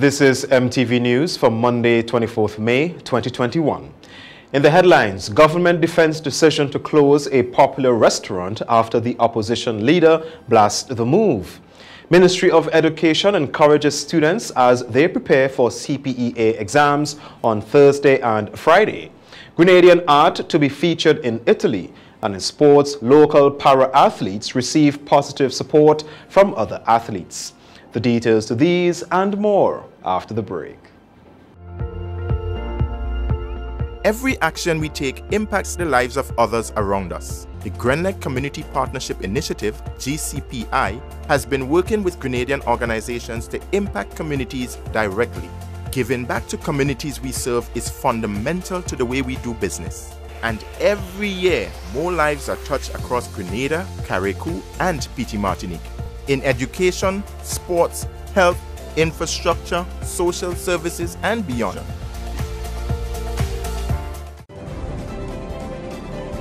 This is MTV News for Monday, 24th May 2021. In the headlines, government defends decision to close a popular restaurant after the opposition leader blasts the move. Ministry of Education encourages students as they prepare for CPEA exams on Thursday and Friday. Grenadian art to be featured in Italy. And in sports, local para-athletes receive positive support from other athletes. The details to these and more after the break. Every action we take impacts the lives of others around us. The Grenleg Community Partnership Initiative, GCPI, has been working with Grenadian organizations to impact communities directly. Giving back to communities we serve is fundamental to the way we do business. And every year, more lives are touched across Grenada, Carriacou, and Petite Martinique. In education, sports, health, infrastructure, social services, and beyond.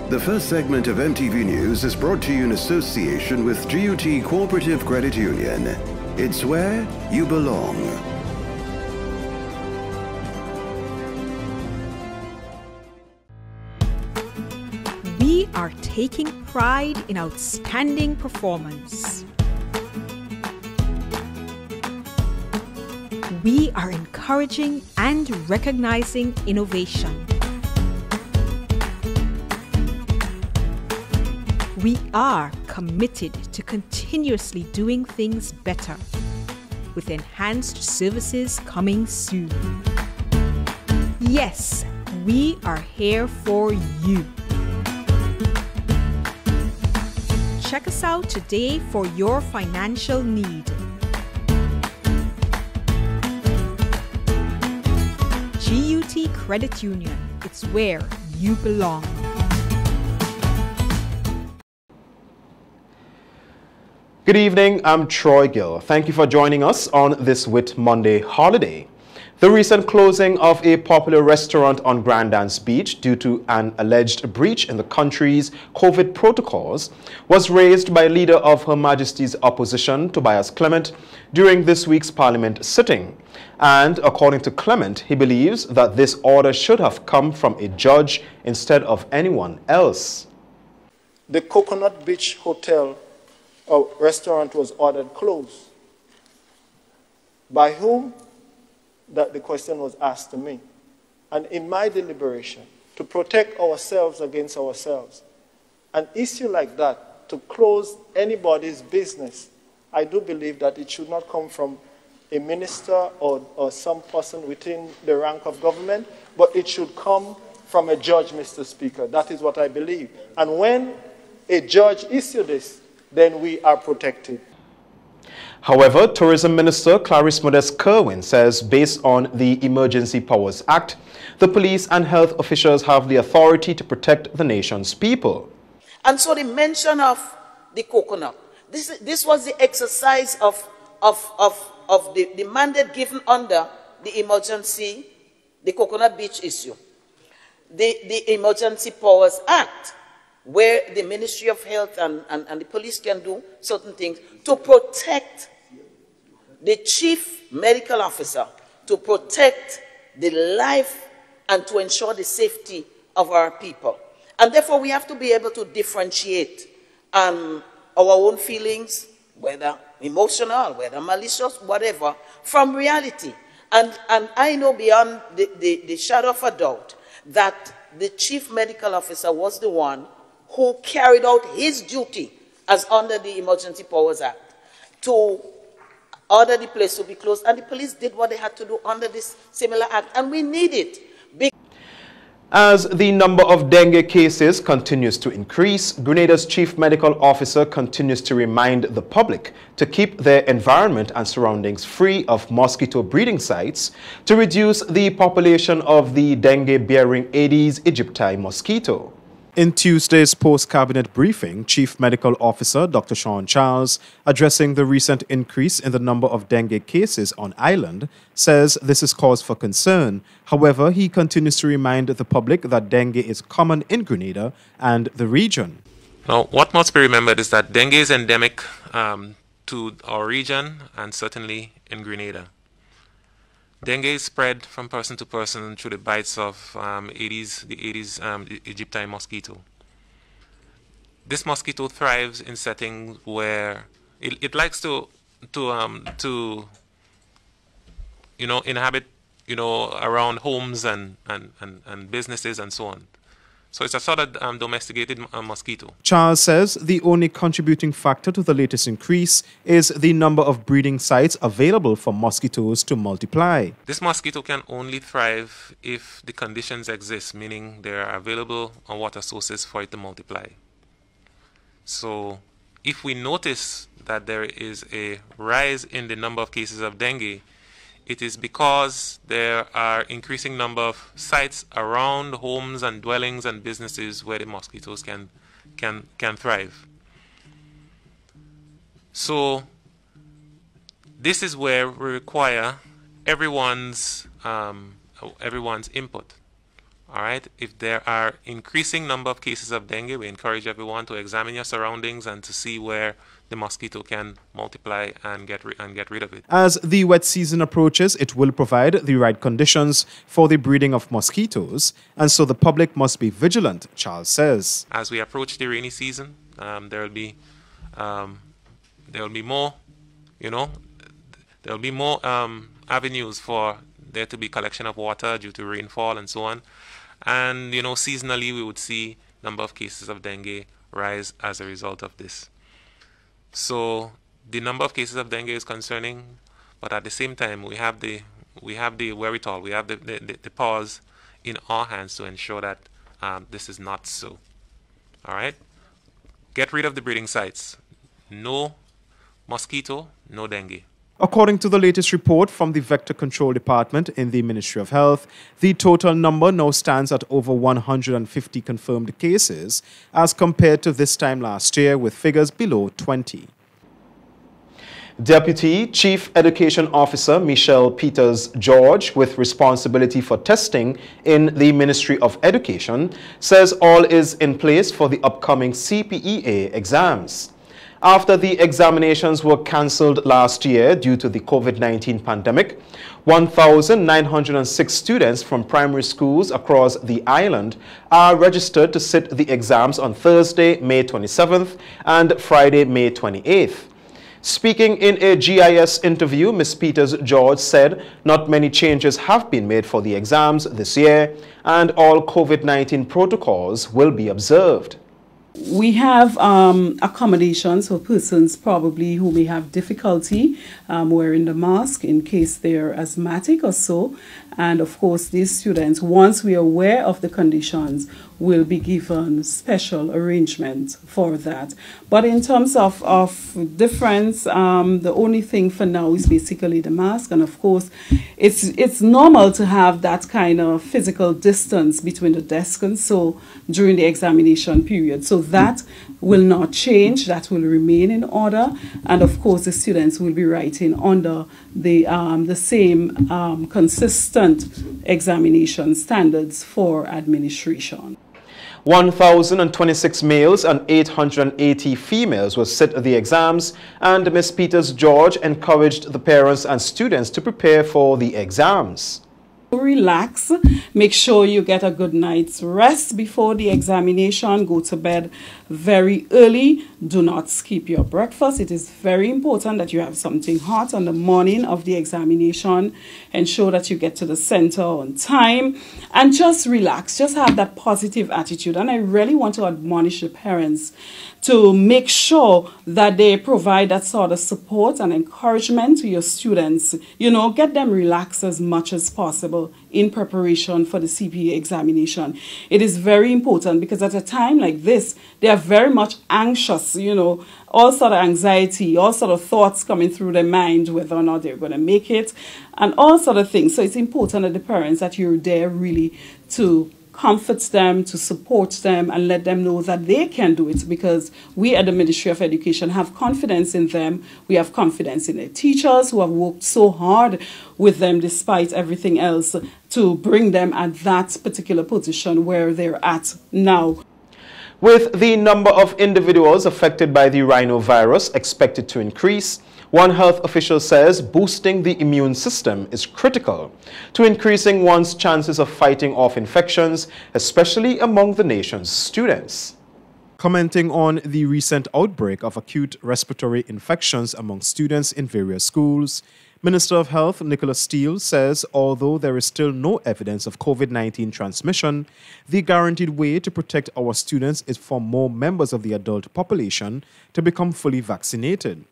The first segment of MTV News is brought to you in association with GUT Cooperative Credit Union. It's where you belong. We are taking pride in outstanding performance. We are encouraging and recognizing innovation. We are committed to continuously doing things better, with enhanced services coming soon. Yes, we are here for you. Check us out today for your financial need. GUT Credit Union, it's where you belong. Good evening, I'm Troy Gill. Thank you for joining us on this Whit Monday holiday. The recent closing of a popular restaurant on Grandance Beach due to an alleged breach in the country's COVID protocols was raised by leader of Her Majesty's opposition, Tobias Clement, during this week's Parliament sitting. And according to Clement, he believes that this order should have come from a judge instead of anyone else. The Coconut Beach Hotel or restaurant was ordered closed. By whom? That the question was asked to me. And in my deliberation, to protect ourselves against ourselves, an issue like that, to close anybody's business, I do believe that it should not come from a minister or some person within the rank of government, but it should come from a judge, Mr. Speaker. That is what I believe. And when a judge issues this, then we are protected. However, Tourism Minister Clarice Modest Kerwin says based on the Emergency Powers Act, the police and health officials have the authority to protect the nation's people. And so the mention of the coconut, this was the exercise of the mandate given under the emergency, the Coconut Beach issue. The Emergency Powers Act, where the Ministry of Health and the police can do certain things to protect the chief medical officer, to protect the life and to ensure the safety of our people. And therefore, we have to be able to differentiate our own feelings, whether emotional, whether malicious, whatever, from reality. And I know beyond the shadow of a doubt that the chief medical officer was the one who carried out his duty as under the Emergency Powers Act to order the place to be closed, and the police did what they had to do under this similar act, and we need it. As the number of dengue cases continues to increase, Grenada's Chief Medical Officer continues to remind the public to keep their environment and surroundings free of mosquito breeding sites to reduce the population of the dengue-bearing Aedes aegypti mosquito. In Tuesday's post-cabinet briefing, Chief Medical Officer Dr. Sean Charles, addressing the recent increase in the number of dengue cases on island, says this is cause for concern. However, he continues to remind the public that dengue is common in Grenada and the region. Now, what must be remembered is that dengue is endemic to our region and certainly in Grenada. dengue is spread from person to person through the bites of the Aedes aegypti mosquito. This mosquito thrives in settings where it likes to inhabit around homes and businesses and so on. So it's a sort of domesticated mosquito. Charles says the only contributing factor to the latest increase is the number of breeding sites available for mosquitoes to multiply. This mosquito can only thrive if the conditions exist, meaning there are available water sources for it to multiply. So if we notice that there is a rise in the number of cases of dengue, it is because there are increasing number of sites around homes and dwellings and businesses where the mosquitoes can thrive. So this is where we require everyone's input. All right. If there are increasing number of cases of dengue, we encourage everyone to examine your surroundings and to see where the mosquito can multiply and get rid of it. As the wet season approaches, it will provide the right conditions for the breeding of mosquitoes, and so the public must be vigilant, Charles says. As we approach the rainy season, there will be more, there will be more avenues for there to be collection of water due to rainfall and so on. And seasonally we would see number of cases of dengue rise as a result of this. So the number of cases of dengue is concerning, but at the same time we have the wherewithal, we have the powers in our hands to ensure that this is not so. All right, get rid of the breeding sites. No mosquito, no dengue. According to the latest report from the Vector Control Department in the Ministry of Health, the total number now stands at over 150 confirmed cases as compared to this time last year, with figures below 20. Deputy Chief Education Officer Michelle Peters-George, with responsibility for testing in the Ministry of Education, says all is in place for the upcoming CPEA exams. After the examinations were cancelled last year due to the COVID-19 pandemic, 1,906 students from primary schools across the island are registered to sit the exams on Thursday, May 27th and Friday, May 28th. Speaking in a GIS interview, Ms. Peters-George said not many changes have been made for the exams this year and all COVID-19 protocols will be observed. We have accommodations for persons probably who may have difficulty wearing the mask in case they're asthmatic or so. And of course, these students, once we are aware of the conditions, will be given special arrangements for that. But in terms of difference, the only thing for now is basically the mask. And of course, it's normal to have that kind of physical distance between the desks and so during the examination period. So that will not change, that will remain in order. And of course, the students will be writing under the same consistent examination standards for administration. 1,026 males and 880 females will sit the exams, and Ms. Peters-George encouraged the parents and students to prepare for the exams. Relax, make sure you get a good night's rest before the examination, go to bed very early, do not skip your breakfast. It is very important that you have something hot on the morning of the examination. Ensure that you get to the center on time and just relax, just have that positive attitude. And I really want to admonish the parents to make sure that they provide that sort of support and encouragement to your students. Get them relaxed as much as possible in preparation for the CPA examination. It is very important because at a time like this, they are very much anxious, all sort of anxiety, all sort of thoughts coming through their mind, whether or not they're going to make it, and all sort of things. So it's important that the parents, that you're there really to comfort them, to support them, and let them know that they can do it, because we at the Ministry of Education have confidence in them. We have confidence in their teachers who have worked so hard with them despite everything else to bring them at that particular position where they're at now. With the number of individuals affected by the rhinovirus expected to increase, One health official says boosting the immune system is critical to increasing one's chances of fighting off infections, especially among the nation's students. Commenting on the recent outbreak of acute respiratory infections among students in various schools, Minister of Health Nicholas Steele says although there is still no evidence of COVID-19 transmission, the guaranteed way to protect our students is for more members of the adult population to become fully vaccinated.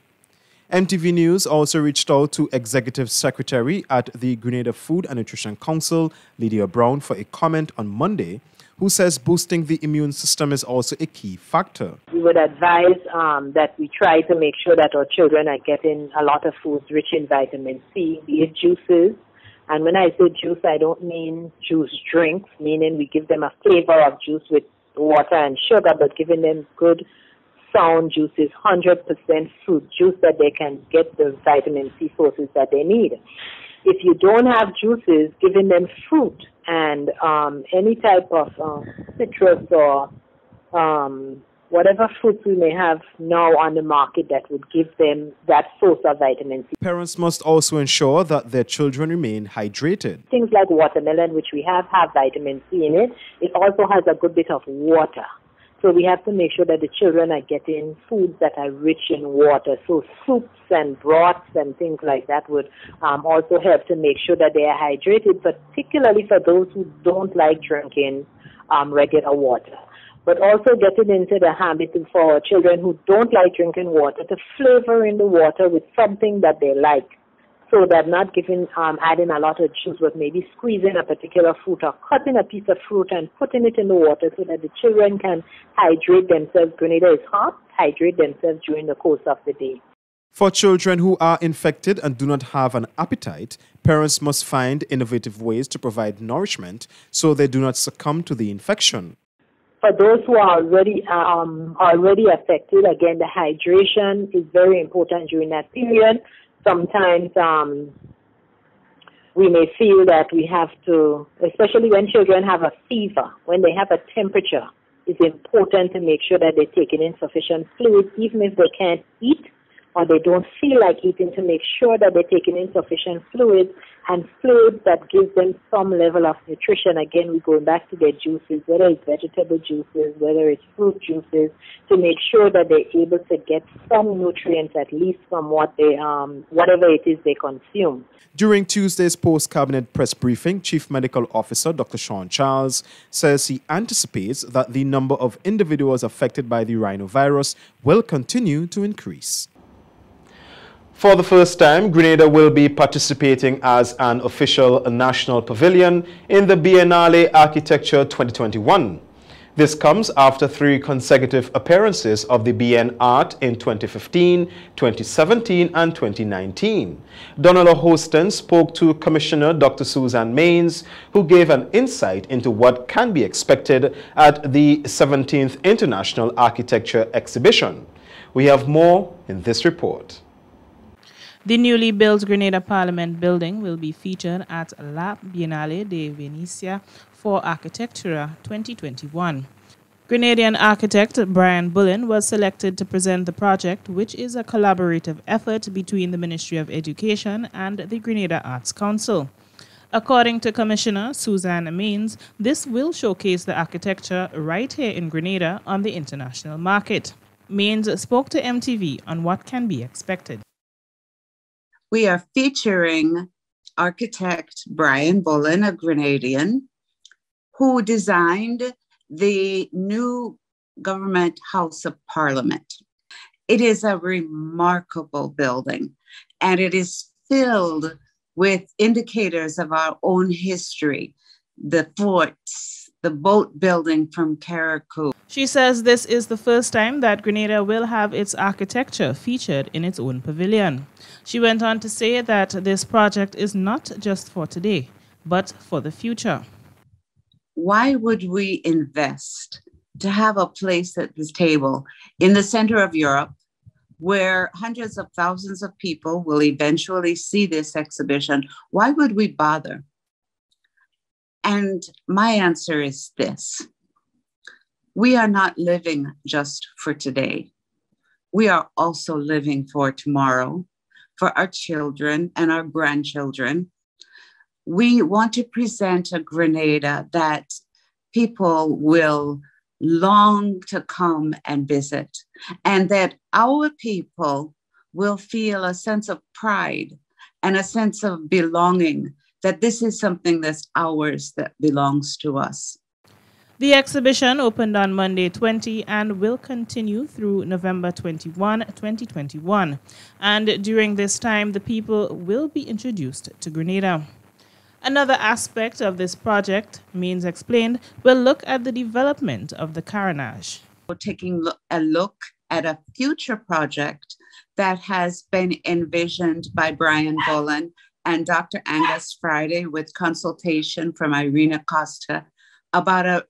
Mtv News also reached out to Executive Secretary at the Grenada Food and Nutrition Council, Lydia Brown, for a comment on Monday, who says boosting the immune system is also a key factor. We would advise that we try to make sure that our children are getting a lot of foods rich in vitamin C, be it juices. And when I say juice, I don't mean juice drinks, meaning we give them a flavor of juice with water and sugar, but giving them good, sound juices, 100% fruit juice that they can get the vitamin C sources that they need. If you don't have juices, giving them fruit and any type of citrus or whatever fruits we may have now on the market that would give them that source of vitamin C. Parents must also ensure that their children remain hydrated. Things like watermelon, which we have vitamin C in it. It also has a good bit of water. So we have to make sure that the children are getting foods that are rich in water. So soups and broths and things like that would also help to make sure that they are hydrated, particularly for those who don't like drinking regular water. But also getting into the habit for our children who don't like drinking water to flavor in the water with something that they like. So that not adding a lot of juice, but maybe squeezing a particular fruit or cutting a piece of fruit and putting it in the water so that the children can hydrate themselves. Grenada is hot, hydrate themselves during the course of the day. For children who are infected and do not have an appetite, parents must find innovative ways to provide nourishment so they do not succumb to the infection. For those who are already affected, again, the hydration is very important during that period. Sometimes we may feel that we have to, especially when children have a fever, when they have a temperature, it's important to make sure that they're taking in sufficient fluids, even if they can't eat or they don't feel like eating, to make sure that they're taking in sufficient fluids and fluids that give them some level of nutrition. Again, we're going back to their juices, whether it's vegetable juices, whether it's fruit juices, to make sure that they're able to get some nutrients at least from what they, whatever it is they consume. During Tuesday's post-cabinet press briefing, Chief Medical Officer Dr. Sean Charles says he anticipates that the number of individuals affected by the rhinovirus will continue to increase. For the first time, Grenada will be participating as an official national pavilion in the Biennale Architecture 2021. This comes after 3 consecutive appearances of the BN Art in 2015, 2017 and 2019. Donald Hoston spoke to Commissioner Dr. Suzanne Mains, who gave an insight into what can be expected at the 17th International Architecture Exhibition. We have more in this report. The newly built Grenada Parliament building will be featured at La Biennale de Venecia for Architectura 2021. Grenadian architect Brian Bullen was selected to present the project, which is a collaborative effort between the Ministry of Education and the Grenada Arts Council. According to Commissioner Suzanne Mains, this will showcase the architecture right here in Grenada on the international market. Mains spoke to MTV on what can be expected. We are featuring architect Brian Bullen, a Grenadian, who designed the new Government House of Parliament. It is a remarkable building, and it is filled with indicators of our own history, the forts, the boat building from Carriacou. She says this is the first time that Grenada will have its architecture featured in its own pavilion. She went on to say that this project is not just for today, but for the future. Why would we invest to have a place at this table in the center of Europe where hundreds of thousands of people will eventually see this exhibition? Why would we bother? And my answer is this. We are not living just for today. We are also living for tomorrow. for our children and our grandchildren. We want to present a Grenada that people will long to come and visit, and that our people will feel a sense of pride and a sense of belonging, that this is something that's ours, that belongs to us. The exhibition opened on Monday 20 and will continue through November 21, 2021. And during this time, the people will be introduced to Grenada. Another aspect of this project, Means Explained, will look at the development of the Carenage. We're taking a look at a future project that has been envisioned by Brian Bullen and Dr. Angus Friday with consultation from Irina Costa about a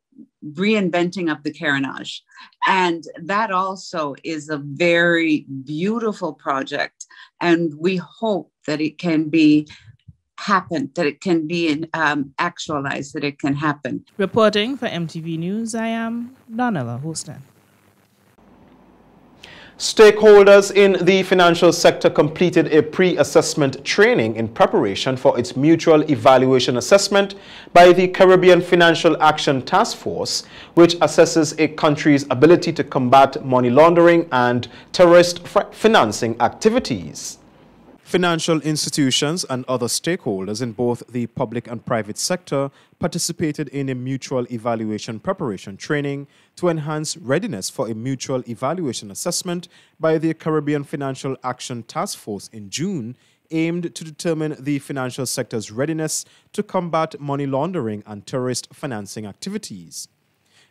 reinventing of the Carenage. And that also is a very beautiful project. And we hope that it can be that it can be actualized, that it can happen. Reporting for MTV News, I am Donella Hostin. Stakeholders in the financial sector completed a pre-assessment training in preparation for its mutual evaluation assessment by the Caribbean Financial Action Task Force, which assesses a country's ability to combat money laundering and terrorist financing activities. Financial institutions and other stakeholders in both the public and private sector participated in a mutual evaluation preparation training to enhance readiness for a mutual evaluation assessment by the Caribbean Financial Action Task Force in June, aimed to determine the financial sector's readiness to combat money laundering and terrorist financing activities.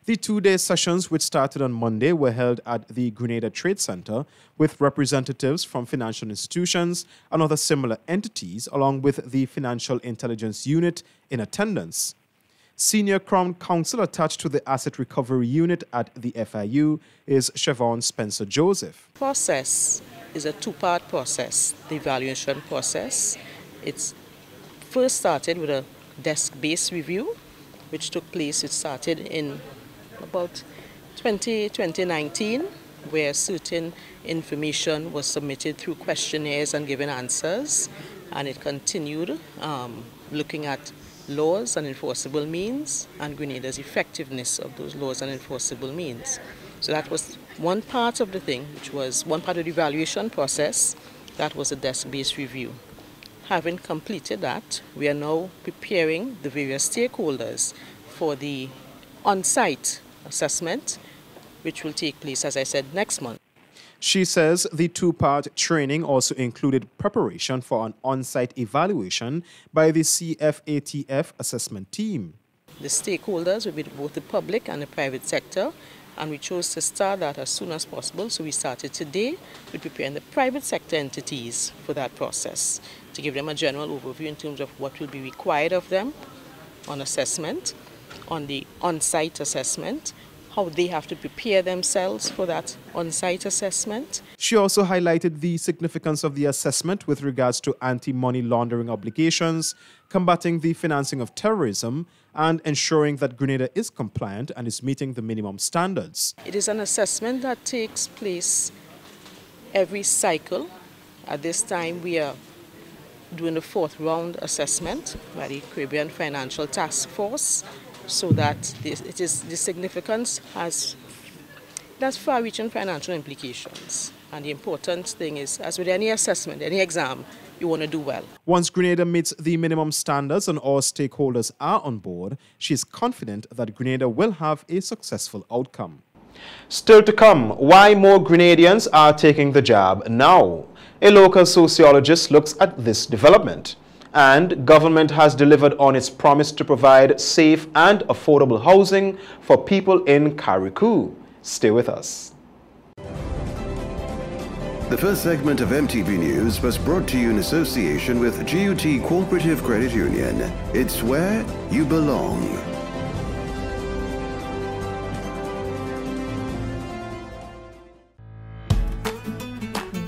The two-day sessions, which started on Monday, were held at the Grenada Trade Center with representatives from financial institutions and other similar entities, along with the Financial Intelligence Unit in attendance. Senior Crown Counsel attached to the Asset Recovery Unit at the FIU is Siobhan Spencer-Joseph. The process is a two-part process, the evaluation process. It's first started with a desk-based review, which took place, it started in about 2019, where certain information was submitted through questionnaires and given answers, and it continued looking at laws and enforceable means and Grenada's effectiveness of those laws and enforceable means. So that was one part of the thing, which was one part of the evaluation process. That was a desk-based review. Having completed that, we are now preparing the various stakeholders for the on-site assessment, which will take place, as I said, next month. She says the two-part training also included preparation for an on-site evaluation by the CFATF assessment team. The stakeholders will be both the public and the private sector, and we chose to start that as soon as possible. So we started today with preparing the private sector entities for that process, to give them a general overview in terms of what will be required of them on assessment, on the on-site assessment, how they have to prepare themselves for that on-site assessment. She also highlighted the significance of the assessment with regards to anti-money laundering obligations, combating the financing of terrorism, and ensuring that Grenada is compliant and is meeting the minimum standards. It is an assessment that takes place every cycle. At this time, we are doing the fourth round assessment by the Caribbean Financial Task Force, so that the significance has far-reaching financial implications. And the important thing is, as with any assessment, any exam, you want to do well. Once Grenada meets the minimum standards and all stakeholders are on board, she is confident that Grenada will have a successful outcome. Still to come, why more Grenadians are taking the jab now. A local sociologist looks at this development. And government has delivered on its promise to provide safe and affordable housing for people in Carriacou. Stay with us. The first segment of MTV News was brought to you in association with GUT Cooperative Credit Union. It's where you belong.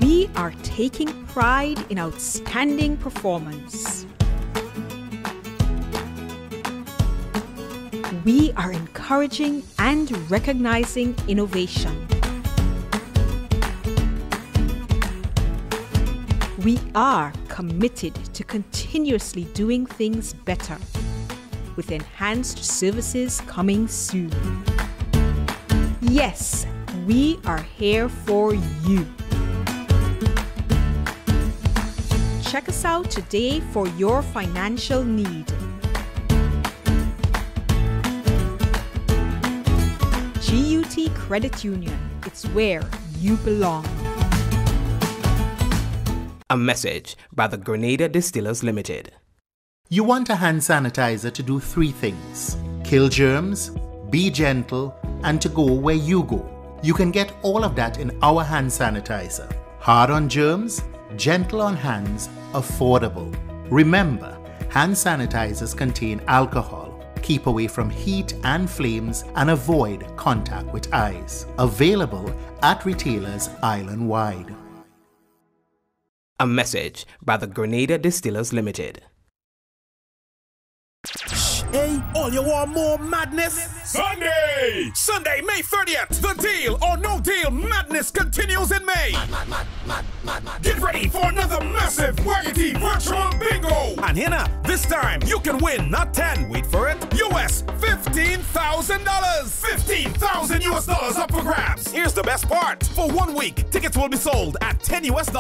We are taking pride in outstanding performance. We are encouraging and recognizing innovation. We are committed to continuously doing things better, with enhanced services coming soon. Yes, we are here for you. Check us out today for your financial need. GUT Credit Union, it's where you belong. A message by the Grenada Distillers Limited. You want a hand sanitizer to do 3 things: kill germs, be gentle, and to go where you go. You can get all of that in our hand sanitizer. Hard on germs, gentle on hands, affordable. Remember, hand sanitizers contain alcohol. Keep away from heat and flames and avoid contact with eyes. Available at retailers island-wide. A message by the Grenada Distillers Limited. Hey, all you want more madness? Sunday, May 30th. The Deal or No Deal madness continues in May. Get ready for another massive waggity virtual bingo. And here now, this time you can win not 10, wait for it, US $15,000. $15,000 US up for grabs. Here's the best part. For 1 week, tickets will be sold at $10 US.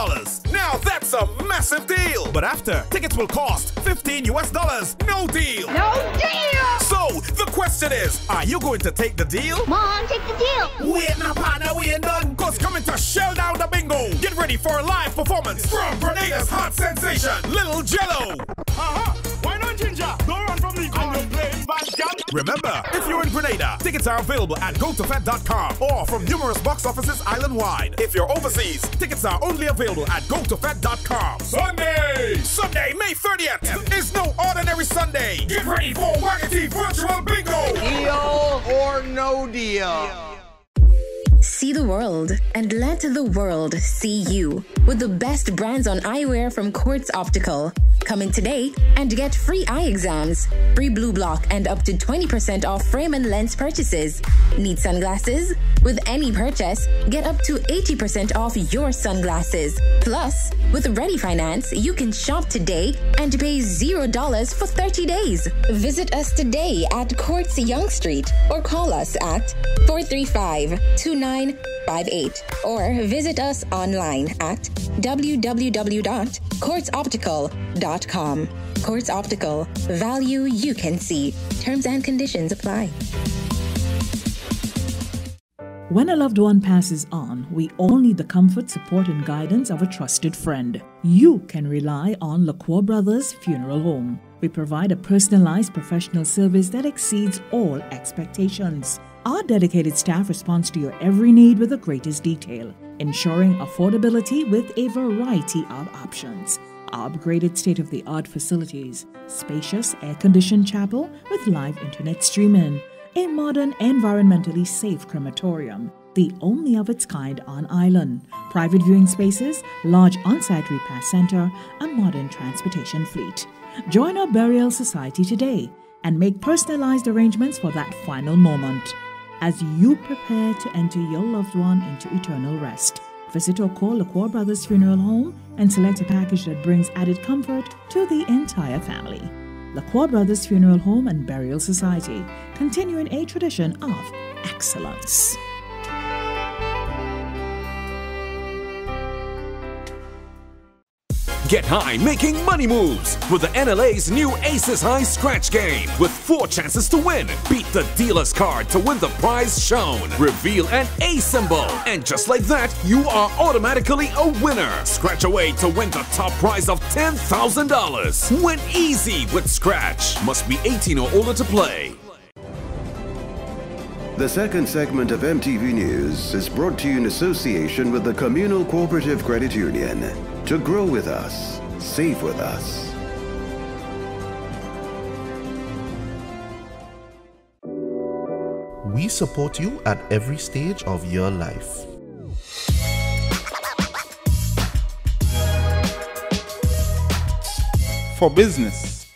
Now that's a massive deal. But after, tickets will cost $15 US. No deal. No deal. So the question is, are you going to take the deal? Come on, take the deal. Wait now, partner, we ain't done. Cause coming to shell down the bingo. Get ready for a live performance from Grenada's hot sensation, Little Jello. Why not, Ginger? Don't run from the corner. Remember, if you're in Grenada, tickets are available at gotofed.com or from numerous box offices island-wide. If you're overseas, tickets are only available at gotofed.com. Sunday, May 30th is no ordinary Sunday. Get ready for Waggity Virtual Bingo. Deal or no deal? See the world and let the world see you with the best brands on eyewear from Quartz Optical. Come in today and get free eye exams, free blue block, and up to 20% off frame and lens purchases. Need sunglasses? With any purchase, get up to 80% off your sunglasses. Plus, with Ready Finance, you can shop today and pay $0 for 30 days. Visit us today at Quartz Yonge Street or call us at 435-2958 or visit us online at www.quartzoptical.com. Quartz Optical. Value you can see. Terms and conditions apply. When a loved one passes on, we all need the comfort, support, and guidance of a trusted friend. You can rely on LaCour Brothers Funeral Home. We provide a personalized professional service that exceeds all expectations. Our dedicated staff responds to your every need with the greatest detail, ensuring affordability with a variety of options. Our upgraded state-of-the-art facilities, spacious air-conditioned chapel with live internet streaming, a modern, environmentally safe crematorium, the only of its kind on island, private viewing spaces, large on-site repast center, a modern transportation fleet. Join our burial society today and make personalized arrangements for that final moment. As you prepare to enter your loved one into eternal rest, visit or call LaCour Brothers Funeral Home and select a package that brings added comfort to the entire family. LaCour Brothers Funeral Home and Burial Society, continuing a tradition of excellence. Get high making money moves with the NLA's new Aces High Scratch game with 4 chances to win. Beat the dealer's card to win the prize shown. Reveal an A symbol. And just like that, you are automatically a winner. Scratch away to win the top prize of $10,000. Win easy with Scratch. Must be 18 or older to play. The second segment of MTV News is brought to you in association with the Communal Cooperative Credit Union. To grow with us, save with us. We support you at every stage of your life. For business,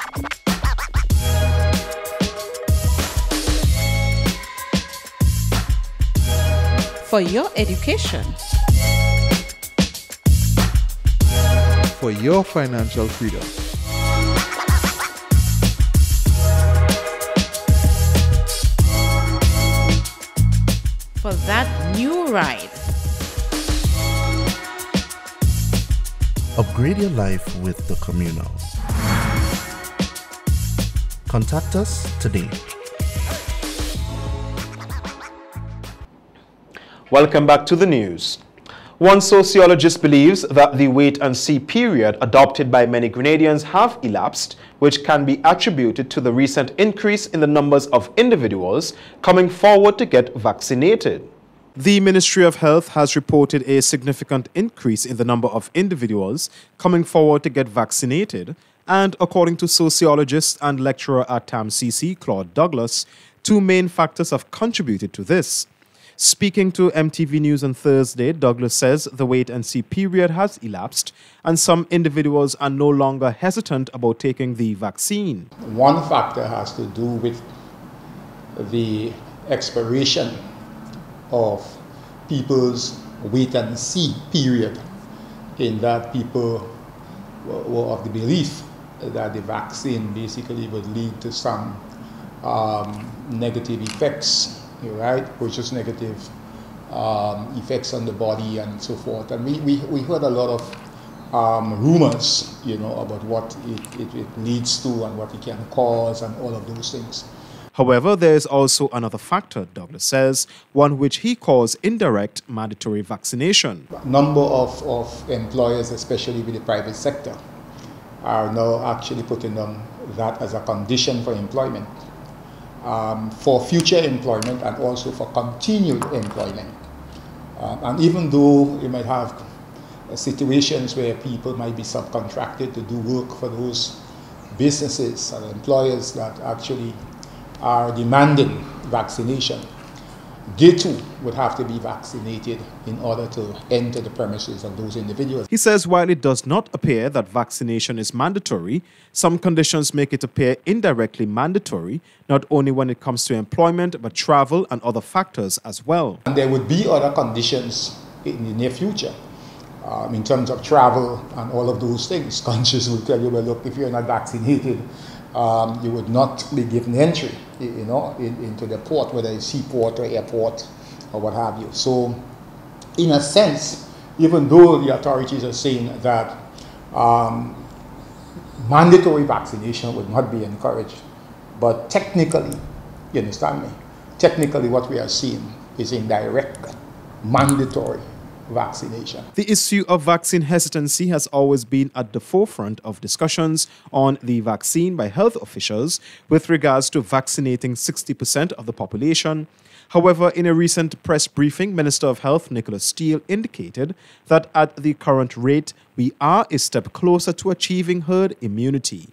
For your education, for your financial freedom. For that new ride. Upgrade your life with the Communal. Contact us today. Welcome back to the news. One sociologist believes that the wait-and-see period adopted by many Grenadians have elapsed, which can be attributed to the recent increase in the numbers of individuals coming forward to get vaccinated. The Ministry of Health has reported a significant increase in the number of individuals coming forward to get vaccinated, and according to sociologist and lecturer at TAMCC, Claude Douglas, two main factors have contributed to this. Speaking to MTV News on Thursday, Douglas says the wait-and-see period has elapsed and some individuals are no longer hesitant about taking the vaccine. One factor has to do with the expiration of people's wait-and-see period, in that people were of the belief that the vaccine basically would lead to some negative effects, right? Which is negative effects on the body and so forth. And we heard a lot of rumors, about what it leads to and what it can cause and all of those things. However, there is also another factor, Douglas says, one which he calls indirect mandatory vaccination. A number of employers, especially with the private sector, are now actually putting that as a condition for employment. For future employment and also for continued employment. And even though you might have situations where people might be subcontracted to do work for those businesses and employers that actually are demanding vaccination, they too would have to be vaccinated in order to enter the premises of those individuals. He says while it does not appear that vaccination is mandatory, some conditions make it appear indirectly mandatory, not only when it comes to employment, but travel and other factors as well. And there would be other conditions in the near future in terms of travel and all of those things. Conscious will tell you, well, look, if you're not vaccinated, you would not be given entry, into the port, whether it's seaport or airport or what have you. So, in a sense, even though the authorities are saying that mandatory vaccination would not be encouraged, but technically, you understand me? Technically, what we are seeing is indirect mandatory vaccination. The issue of vaccine hesitancy has always been at the forefront of discussions on the vaccine by health officials with regards to vaccinating 60% of the population. However, in a recent press briefing, Minister of Health Nicholas Steele indicated that at the current rate, we are a step closer to achieving herd immunity.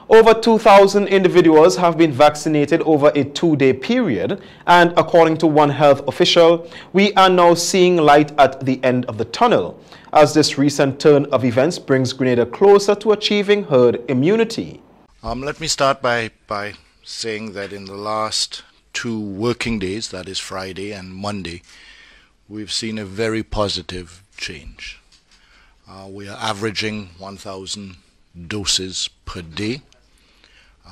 Over 2,000 individuals have been vaccinated over a 2-day period, and according to one health official, we are now seeing light at the end of the tunnel, as this recent turn of events brings Grenada closer to achieving herd immunity. Let me start by saying that in the last 2 working days, that is Friday and Monday, we've seen a very positive change. We are averaging 1,000 doses per day.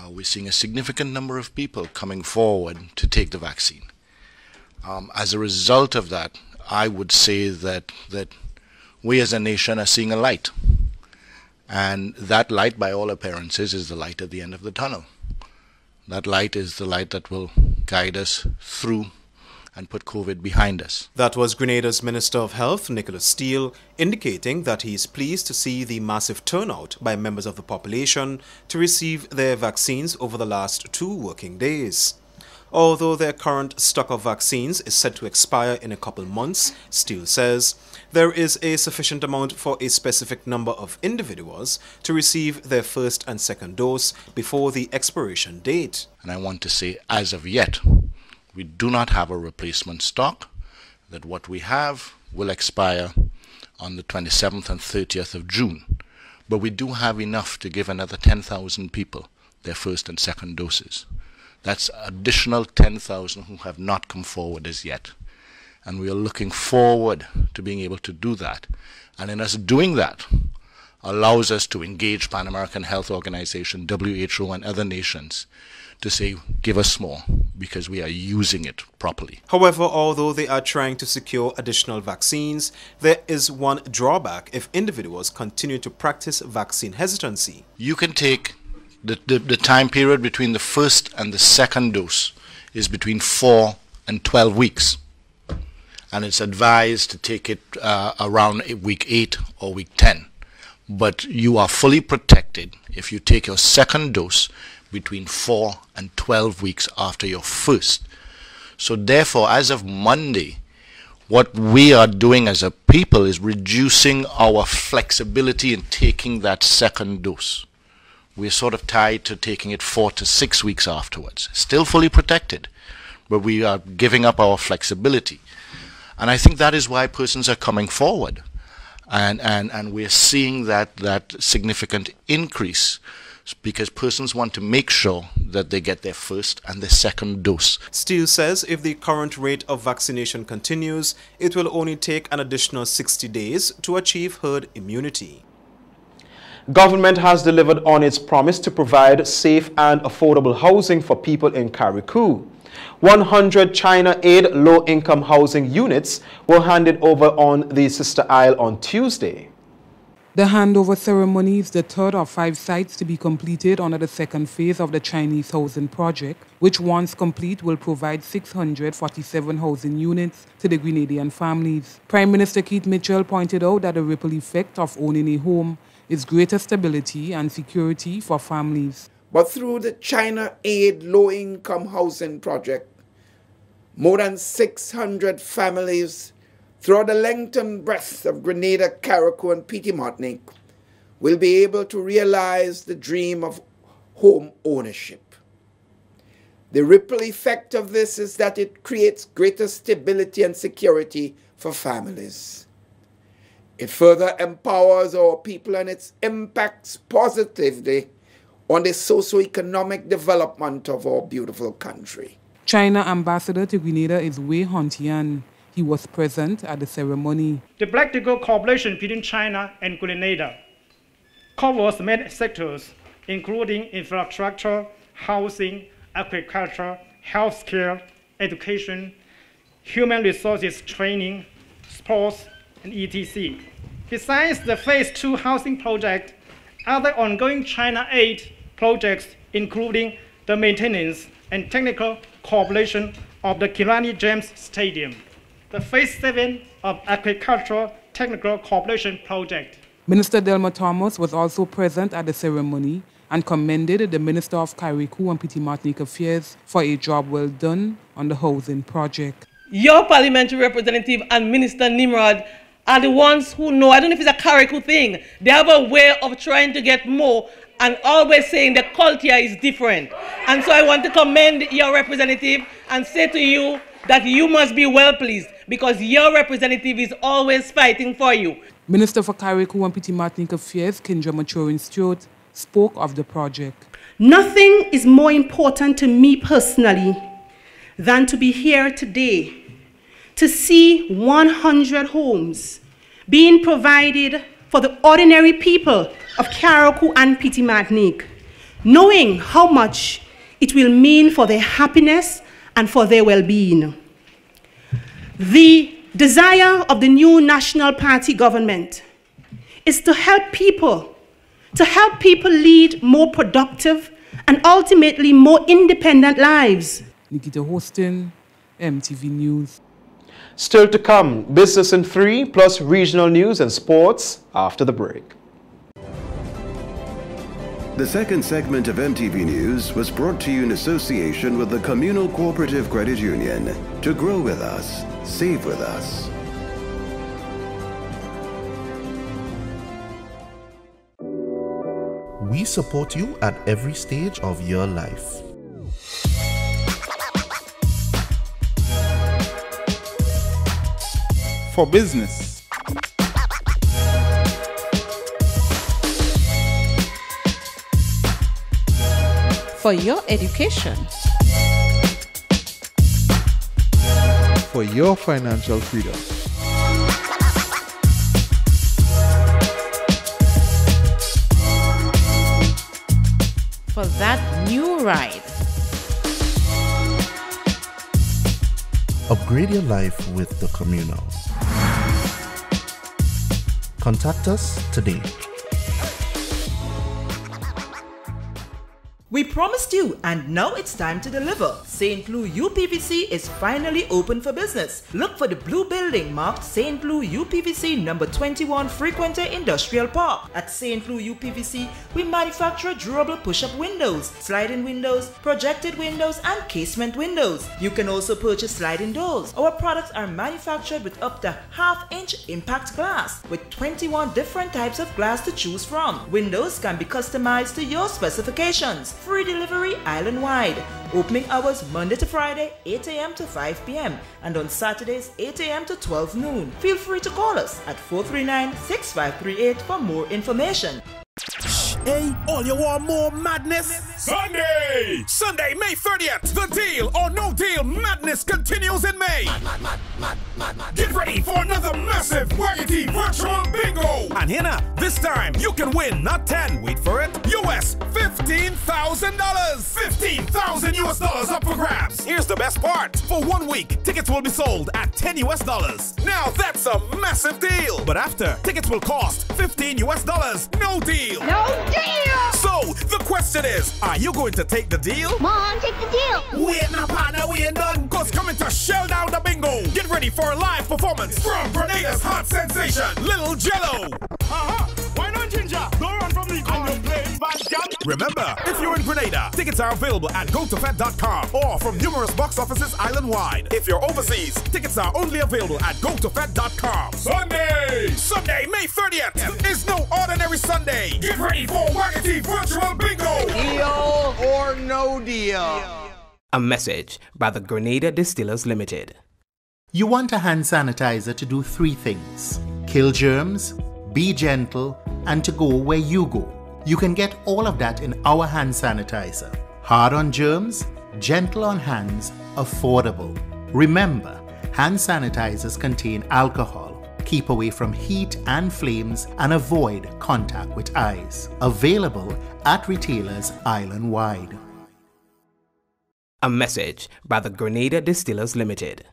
We're seeing a significant number of people coming forward to take the vaccine. As a result of that, I would say that we as a nation are seeing a light. And that light, by all appearances, is the light at the end of the tunnel. That light is the light that will guide us through and put COVID behind us. That was Grenada's Minister of Health, Nicholas Steele, indicating that he is pleased to see the massive turnout by members of the population to receive their vaccines over the last 2 working days. Although their current stock of vaccines is set to expire in a couple months, Steele says, there is a sufficient amount for a specific number of individuals to receive their first and second dose before the expiration date. And I want to say, as of yet, we do not have a replacement stock, that what we have will expire on the 27th and 30th of June. But we do have enough to give another 10,000 people their first and second doses. That's additional 10,000 who have not come forward as yet. And we are looking forward to being able to do that. And in us doing that, allows us to engage Pan American Health Organization, WHO, and other nations to say, give us more, because we are using it properly. However, although they are trying to secure additional vaccines, there is one drawback if individuals continue to practice vaccine hesitancy. You can take the time period between the first and the second dose is between 4 and 12 weeks. And it's advised to take it around week 8 or week 10. But you are fully protected if you take your second dose between 4 and 12 weeks after your first. So therefore, as of Monday, what we are doing as a people is reducing our flexibility in taking that second dose. We're sort of tied to taking it 4 to 6 weeks afterwards. Still fully protected, but we are giving up our flexibility. And I think that is why persons are coming forward. And we're seeing that significant increase, because persons want to make sure that they get their first and their second dose. Steele says if the current rate of vaccination continues, it will only take an additional 60 days to achieve herd immunity. Government has delivered on its promise to provide safe and affordable housing for people in Carriacou. 100 China Aid low-income housing units were handed over on the Sister Isle on Tuesday. The handover ceremony is the third of 5 sites to be completed under the second phase of the Chinese housing project, which once complete will provide 647 housing units to the Grenadian families. Prime Minister Keith Mitchell pointed out that the ripple effect of owning a home is greater stability and security for families. But through the China Aid low-income housing project, more than 600 families throughout the length and breadth of Grenada, Carriacou, and Petite Martinique will be able to realize the dream of home ownership. The ripple effect of this is that it creates greater stability and security for families. It further empowers our people and it impacts positively on the socio-economic development of our beautiful country. China Ambassador to Grenada is Wei Hontian. He was present at the ceremony. The practical cooperation between China and Grenada covers many sectors, including infrastructure, housing, agriculture, healthcare, education, human resources training, sports, and etc. Besides the Phase 2 housing project, other ongoing China Aid projects, including the maintenance and technical cooperation of the Kirani James Stadium, the Phase 7 of Agricultural Technical Cooperation Project. Minister Delma Thomas was also present at the ceremony and commended the Minister of Carriacou and Petite Martinique Affairs for a job well done on the housing project. Your parliamentary representative and Minister Nimrod are the ones who know, I don't know if it's a Carriacou thing, they have a way of trying to get more and always saying the culture is different. And so I want to commend your representative and say to you that you must be well pleased because your representative is always fighting for you. Minister for Carriacou and Petite Martinique Affairs, Kendra Maturin Stewart, spoke of the project. Nothing is more important to me personally than to be here today to see 100 homes being provided for the ordinary people of Carriacou and Petite Martinique, knowing how much it will mean for their happiness and for their well-being. The desire of the new National Party government is to help people lead more productive and ultimately more independent lives. Nikita Hostin, MTV News. Still to come, Business in 3 plus regional news and sports after the break. The second segment of MTV News was brought to you in association with the Communal Cooperative Credit Union. To grow with us, save with us. We support you at every stage of your life. For business, for your education, for your financial freedom, for that new ride. Upgrade your life with the Communal. Contact us today. We promised you, and now it's time to deliver. St. Louis UPVC is finally open for business. Look for the blue building marked St. Louis UPVC number 21 Frequenter Industrial Park. At St. Louis UPVC, we manufacture durable push-up windows, sliding windows, projected windows, and casement windows. You can also purchase sliding doors. Our products are manufactured with up to half-inch impact glass, with 21 different types of glass to choose from. Windows can be customized to your specifications. Free delivery island-wide. Opening hours Monday to Friday, 8 a.m. to 5 p.m. and on Saturdays, 8 a.m. to 12 noon. Feel free to call us at 439-6538 for more information. Hey, all you want more madness? Sunday! Sunday, May 30th. The Deal or No Deal madness continues in May. Get ready for another massive waggity virtual bingo. And here now, this time you can win not 10, wait for it, US $15,000. $15,000 up for grabs. Here's the best part. For 1 week, tickets will be sold at $10. Now that's a massive deal. But after, tickets will cost $15. No deal. No deal! So, the question is, are you going to take the deal? Mom, take the deal! Wait now, partner, we ain't done. Cause coming to shell down the bingo. Get ready for a live performance from Grenada's hot sensation, Little Jello. Why not, Ginger? Don't run from the corner. Remember, if you're in Grenada, tickets are available at gotofed.com or from numerous box offices island-wide. If you're overseas, tickets are only available at gotofed.com. Sunday, May 30th is no ordinary Sunday. Get ready for Waggity Virtual Bingo. Deal or no deal. A message by the Grenada Distillers Limited. You want a hand sanitizer to do 3 things: kill germs, be gentle, and to go where you go. You can get all of that in our hand sanitizer. Hard on germs, gentle on hands, affordable. Remember, hand sanitizers contain alcohol. Keep away from heat and flames and avoid contact with eyes. Available at retailers island-wide. A message by the Grenada Distillers Limited.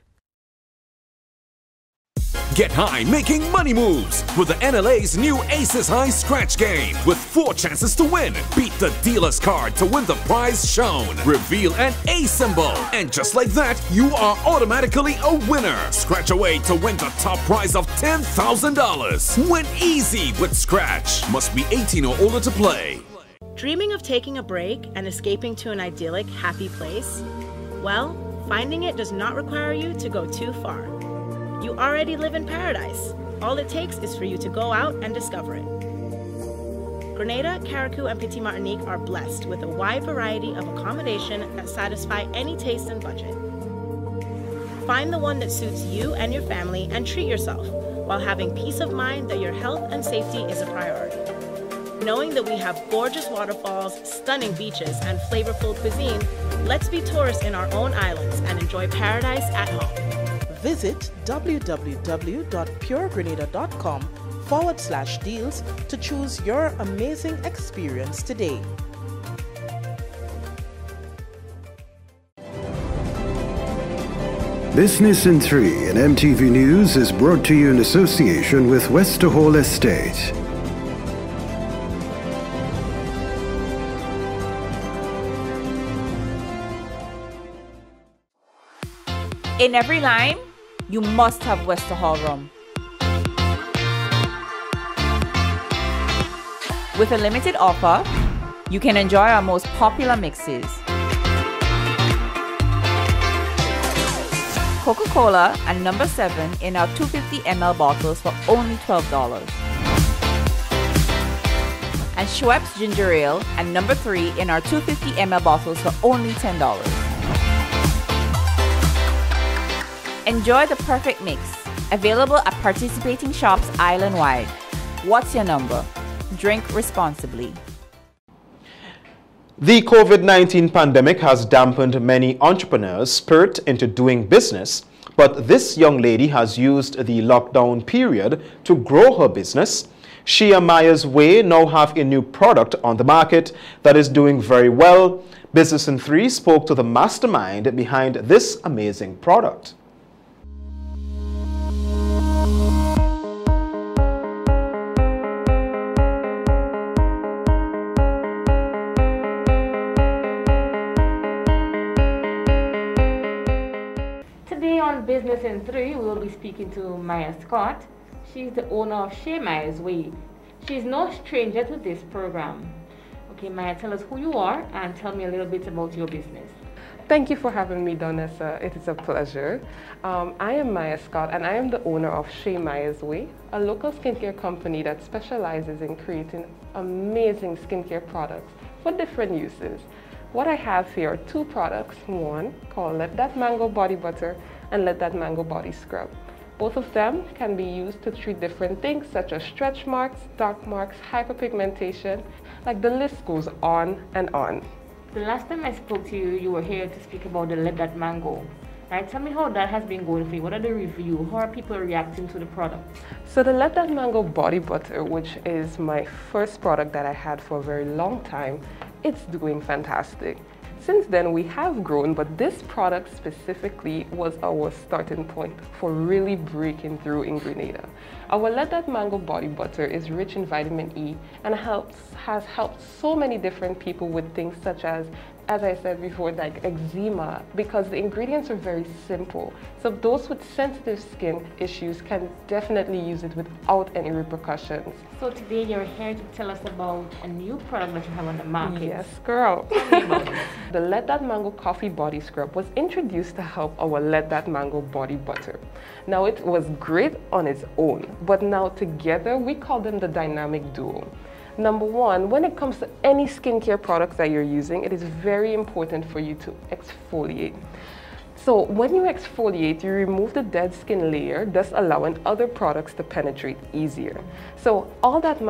Get high making money moves with the NLA's new Aces High Scratch game with 4 chances to win. Beat the dealer's card to win the prize shown. Reveal an A symbol. And just like that, you are automatically a winner. Scratch away to win the top prize of $10,000. Win easy with Scratch. Must be 18 or older to play. Dreaming of taking a break and escaping to an idyllic, happy place? Well, finding it does not require you to go too far. You already live in paradise. All it takes is for you to go out and discover it. Grenada, Carriacou, and Petite Martinique are blessed with a wide variety of accommodation that satisfy any taste and budget. Find the one that suits you and your family and treat yourself while having peace of mind that your health and safety is a priority. Knowing that we have gorgeous waterfalls, stunning beaches, and flavorful cuisine, let's be tourists in our own islands and enjoy paradise at home. Visit www.puregrenada.com/deals to choose your amazing experience today. Business in 3 and MTV News is brought to you in association with Westerhall Estate. In every line, you must have Westerhall rum. With a limited offer, you can enjoy our most popular mixes. Coca-Cola and number 7 in our 250 ml bottles for only $12. And Schweppes Ginger Ale and number 3 in our 250 ml bottles for only $10. Enjoy the perfect mix. Available at participating shops island-wide. What's your number? Drink responsibly. The COVID-19 pandemic has dampened many entrepreneurs' spirit into doing business, but this young lady has used the lockdown period to grow her business. Shea Myers Way now have a new product on the market that is doing very well. Business in 3 spoke to the mastermind behind this amazing product. Today on Business in 3, we will be speaking to Maya Scott. She's the owner of Shea Myers Way. She's no stranger to this program. Okay, Maya, tell us who you are and tell me a little bit about your business. Thank you for having me, Donessa. It is a pleasure. I am Maya Scott and I am the owner of Shea Myers Way, a local skincare company that specializes in creating amazing skincare products for different uses. What I have here are 2 products, one called Let That Mango Body Butter and Let That Mango Body Scrub. Both of them can be used to treat different things such as stretch marks, dark marks, hyperpigmentation, like the list goes on and on. The last time I spoke to you, you were here to speak about the Let That Mango. Right, tell me how that has been going for you. What are the reviews? How are people reacting to the product? So the Let That Mango Body Butter, which is my first product that I had for a very long time, it's doing fantastic. Since then we have grown, but this product specifically was our starting point for really breaking through in Grenada. Our Let That Mango Body Butter is rich in vitamin E and has helped so many different people with things such as I said before, like eczema, because the ingredients are very simple. So those with sensitive skin issues can definitely use it without any repercussions. So today you're here to tell us about a new product that you have on the market. Yes, girl. The Let That Mango Coffee Body Scrub was introduced to help our Let That Mango Body Butter. Now it was great on its own, but now together we call them the dynamic duo. Number one, when it comes to any skincare products that you're using, it is very important for you to exfoliate. So when you exfoliate, you remove the dead skin layer, thus allowing other products to penetrate easier. So all that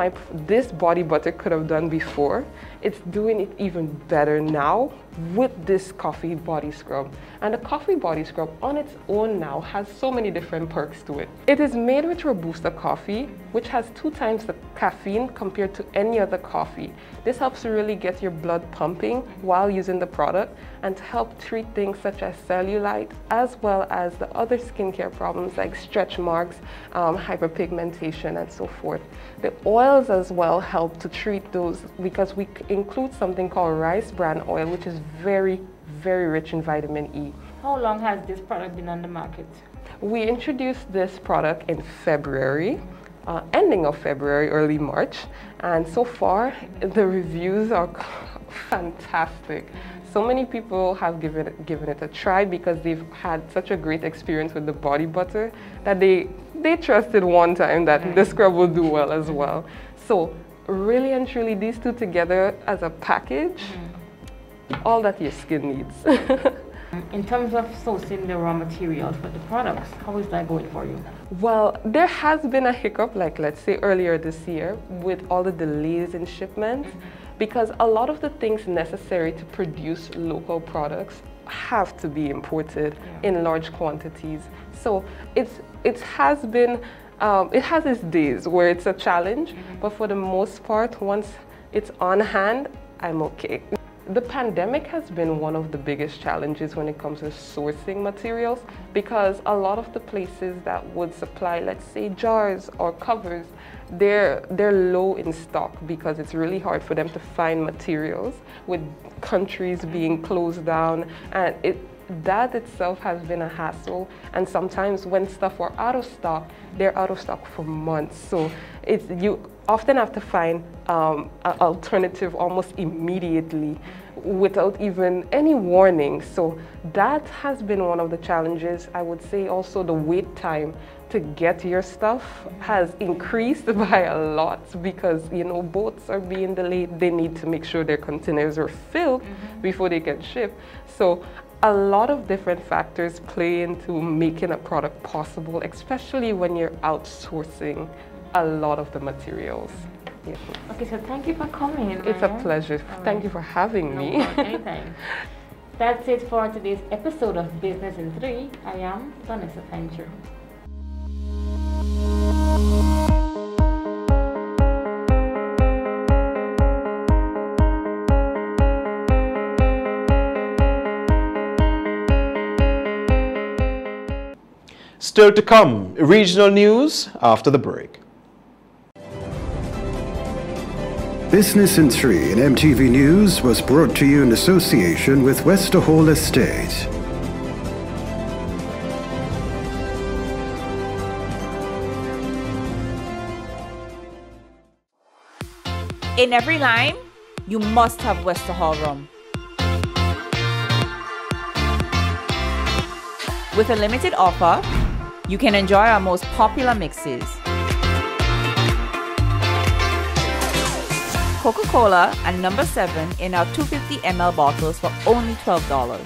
this body butter could have done before, it's doing it even better now with this coffee body scrub. And the coffee body scrub on its own now has so many different perks to it. It is made with Robusta coffee, which has 2 times the caffeine compared to any other coffee. This helps to really get your blood pumping while using the product and to help treat things such as cellulite, as well as the other skincare problems like stretch marks, hyperpigmentation, and so forth. The oils as well help to treat those because we include something called rice bran oil, which is very, very rich in vitamin E. How long has this product been on the market? We introduced this product in February, ending of February, early March, and so far the reviews are fantastic. So many people have given it a try because they've had such a great experience with the body butter that they trusted one time that the scrub will do well as well. So really and truly, these 2 together as a package, all that your skin needs. In terms of sourcing the raw materials for the products, how is that going for you? Well, there has been a hiccup, like let's say earlier this year, with all the delays in shipments, because a lot of the things necessary to produce local products have to be imported in large quantities. So it has its days where it's a challenge, but for the most part, once it's on hand, I'm okay. The pandemic has been one of the biggest challenges when it comes to sourcing materials, because a lot of the places that would supply, let's say, jars or covers, they're low in stock because it's really hard for them to find materials with countries being closed down, and that itself has been a hassle. And sometimes when stuff are out of stock, they're out of stock for months. So you often have to find an alternative almost immediately without even any warning. So that has been one of the challenges. I would say also the wait time to get your stuff has increased by a lot because, you know, boats are being delayed. They need to make sure their containers are filled before they can ship. So a lot of different factors play into making a product possible, especially when you're outsourcing a lot of the materials. Yeah. Okay, so thank you for coming. It's a pleasure. Thank you for having me. Anytime. That's it for today's episode of Business in 3. I am Donessa Fancher. Still to come, regional news after the break. Business in 3 in MTV News was brought to you in association with Wester Hall Estate. In every line, you must have Wester Hall rum. With a limited offer, you can enjoy our most popular mixes. Coca-Cola and number 7 in our 250 ml bottles for only $12.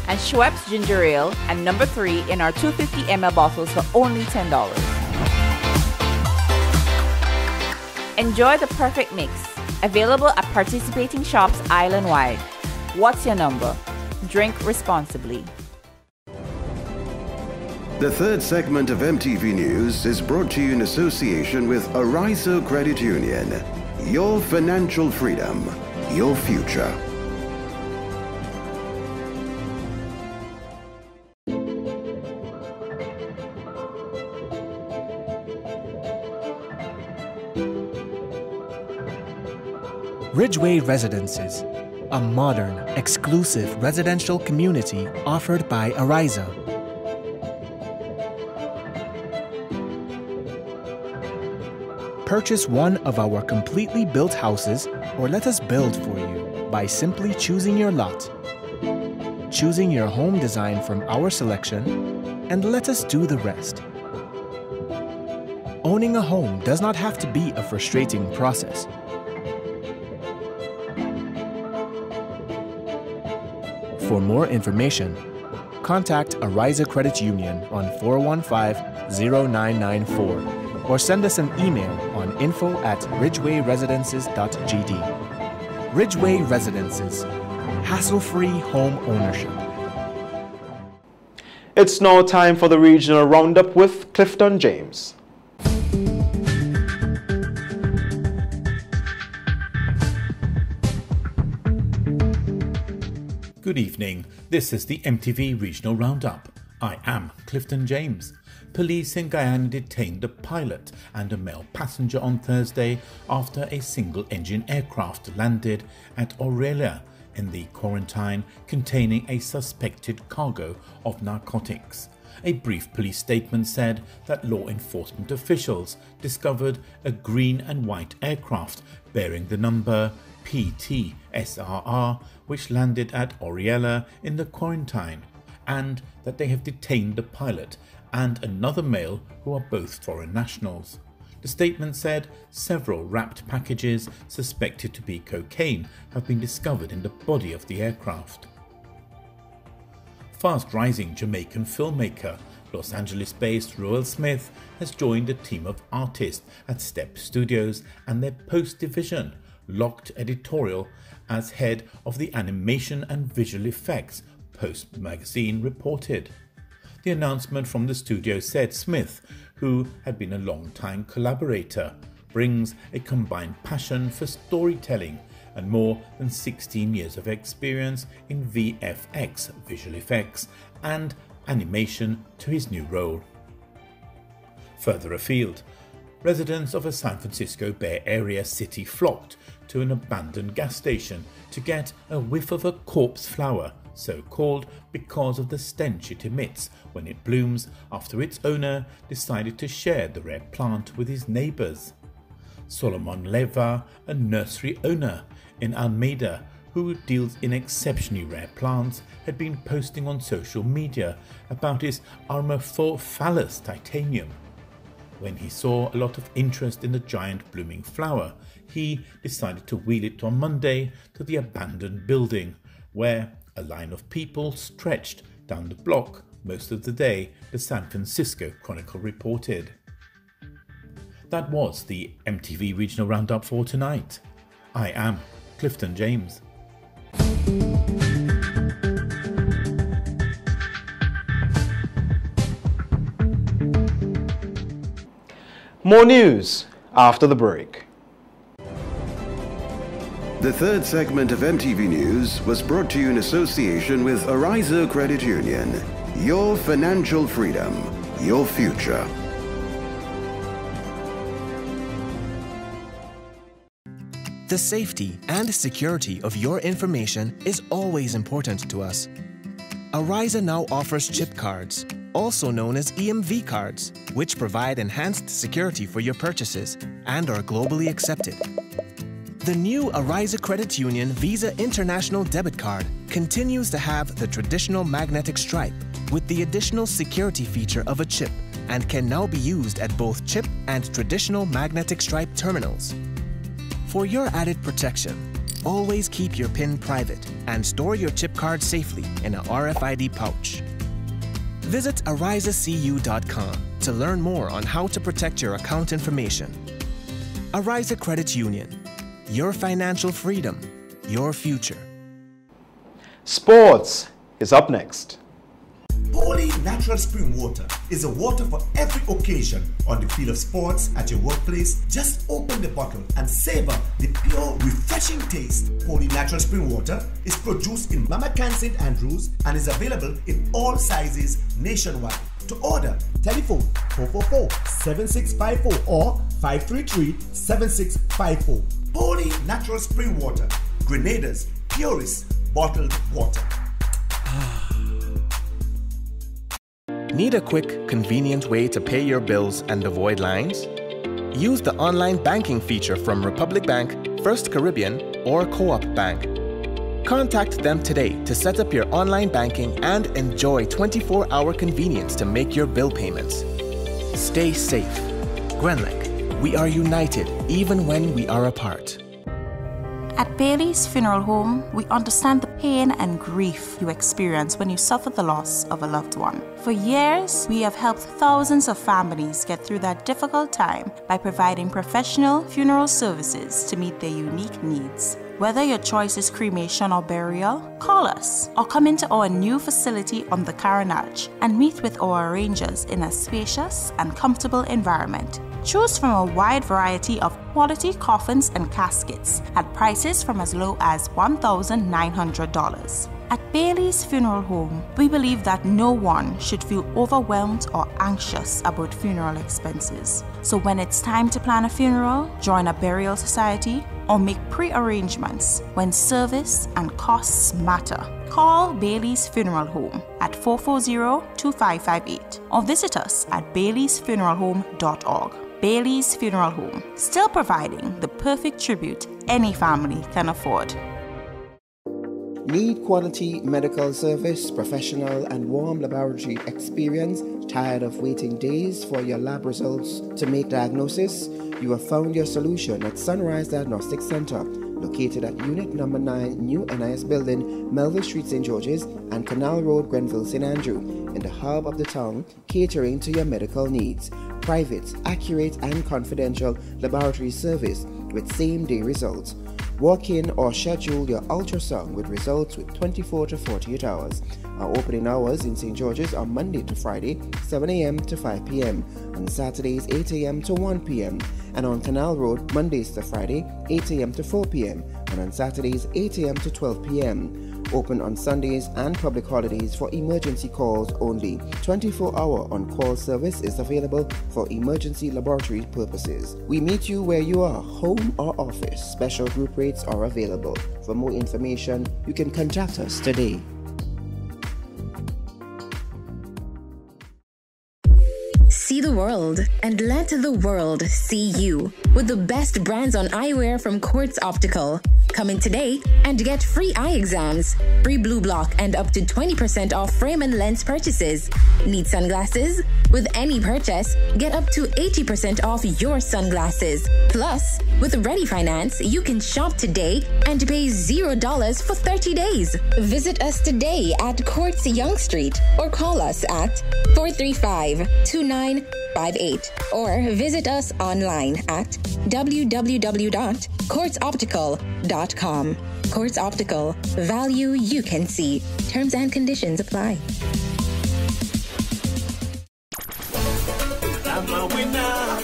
And Schweppes Ginger Ale and number 3 in our 250 ml bottles for only $10. Enjoy the perfect mix. Available at participating shops island-wide. What's your number? Drink responsibly. The third segment of MTV News is brought to you in association with Arizo Credit Union. Your financial freedom, your future. Ridgeway Residences, a modern, exclusive residential community offered by Arizo. Purchase one of our completely built houses or let us build for you by simply choosing your lot, choosing your home design from our selection, and let us do the rest. Owning a home does not have to be a frustrating process. For more information, contact Arizo Credit Union on 415-0994 or send us an email on info@ridgewayresidences.gd. Ridgeway Residences, hassle-free home ownership. It's now time for the regional roundup with Clifton James. Good evening. This is the MTV Regional Roundup. I am Clifton James. Police in Guyana detained a pilot and a male passenger on Thursday after a single-engine aircraft landed at Aurelia in the quarantine containing a suspected cargo of narcotics. A brief police statement said that law enforcement officials discovered a green and white aircraft bearing the number PTSRR, which landed at Aurelia in the quarantine, and that they have detained the pilot and another male who are both foreign nationals. The statement said several wrapped packages suspected to be cocaine have been discovered in the body of the aircraft. Fast-rising Jamaican filmmaker, Los Angeles-based Roel Smith has joined a team of artists at Step Studios and their post-division, Locked Editorial, as head of the animation and visual effects, Post magazine reported. The announcement from the studio said Smith, who had been a long-time collaborator, brings a combined passion for storytelling and more than 16 years of experience in VFX, visual effects, and animation to his new role. Further afield, residents of a San Francisco Bay Area city flocked to an abandoned gas station to get a whiff of a corpse flower, so called because of the stench it emits when it blooms after its owner decided to share the rare plant with his neighbors. Solomon Leva, a nursery owner in Almeida who deals in exceptionally rare plants, had been posting on social media about his Armophallus titanium. When he saw a lot of interest in the giant blooming flower, he decided to wheel it on Monday to the abandoned building, where a line of people stretched down the block most of the day, the San Francisco Chronicle reported. That was the MTV Regional Roundup for tonight. I am Clifton James. More news after the break. The third segment of MTV News was brought to you in association with Arizo Credit Union. Your financial freedom, your future. The safety and security of your information is always important to us. Ariza now offers chip cards, also known as EMV cards, which provide enhanced security for your purchases and are globally accepted. The new Ariza Credit Union Visa International Debit Card continues to have the traditional magnetic stripe with the additional security feature of a chip and can now be used at both chip and traditional magnetic stripe terminals. For your added protection, always keep your PIN private and store your chip card safely in a RFID pouch. Visit arizacu.com to learn more on how to protect your account information. Ariza Credit Union. Your financial freedom, your future. Sports is up next. Holy Natural Spring Water is a water for every occasion. On the field of sports, at your workplace, just open the bottle and savor the pure, refreshing taste. Holy Natural Spring Water is produced in Mama Can St. Andrews and is available in all sizes nationwide. To order, telephone 444-7654 or 533-7654. Holy Natural Spring Water, Grenada's purest bottled water. Need a quick, convenient way to pay your bills and avoid lines? Use the online banking feature from Republic Bank, First Caribbean, or Co-op Bank. Contact them today to set up your online banking and enjoy 24-hour convenience to make your bill payments. Stay safe. Grenlec, we are united even when we are apart. At Bailey's Funeral Home, we understand the pain and grief you experience when you suffer the loss of a loved one. For years, we have helped thousands of families get through that difficult time by providing professional funeral services to meet their unique needs. Whether your choice is cremation or burial, call us or come into our new facility on the Carenage and meet with our arrangers in a spacious and comfortable environment. Choose from a wide variety of quality coffins and caskets at prices from as low as $1,900. At Bailey's Funeral Home, we believe that no one should feel overwhelmed or anxious about funeral expenses. So when it's time to plan a funeral, join a burial society, or make pre-arrangements when service and costs matter, call Bailey's Funeral Home at 440-2558 or visit us at baileysfuneralhome.org. Bailey's Funeral Home, still providing the perfect tribute any family can afford. Need quality medical service, professional and warm laboratory experience? Tired of waiting days for your lab results to make diagnosis? You have found your solution at Sunrise Diagnostic Center, located at Unit Number 9, New NIS Building, Melville Street, St. George's, and Canal Road, Grenville, St. Andrew, in the hub of the town, catering to your medical needs. Private, accurate, and confidential laboratory service with same-day results. Walk in or schedule your ultrasound with results with 24 to 48 hours. Our opening hours in St. George's are Monday to Friday, 7 a.m. to 5 p.m. On Saturdays, 8 a.m. to 1 p.m. And on Canal Road, Mondays to Friday, 8 a.m. to 4 p.m. And on Saturdays, 8 a.m. to 12 p.m. Open on Sundays and public holidays for emergency calls only. 24-hour on-call service is available for emergency laboratory purposes. We meet you where you are, home or office. Special group rates are available. For more information, you can contact us today. See the world and let the world see you with the best brands on eyewear from Quartz Optical. Come in today and get free eye exams, free blue block, and up to 20% off frame and lens purchases. Need sunglasses? With any purchase, get up to 80% off your sunglasses. Plus, with Ready Finance, you can shop today and pay $0 for 30 days. Visit us today at Quartz Yonge Street or call us at 435-2958 or visit us online at www.quartzoptical.com. Quartz Optical. Value you can see. Terms and conditions apply. I'm a winner.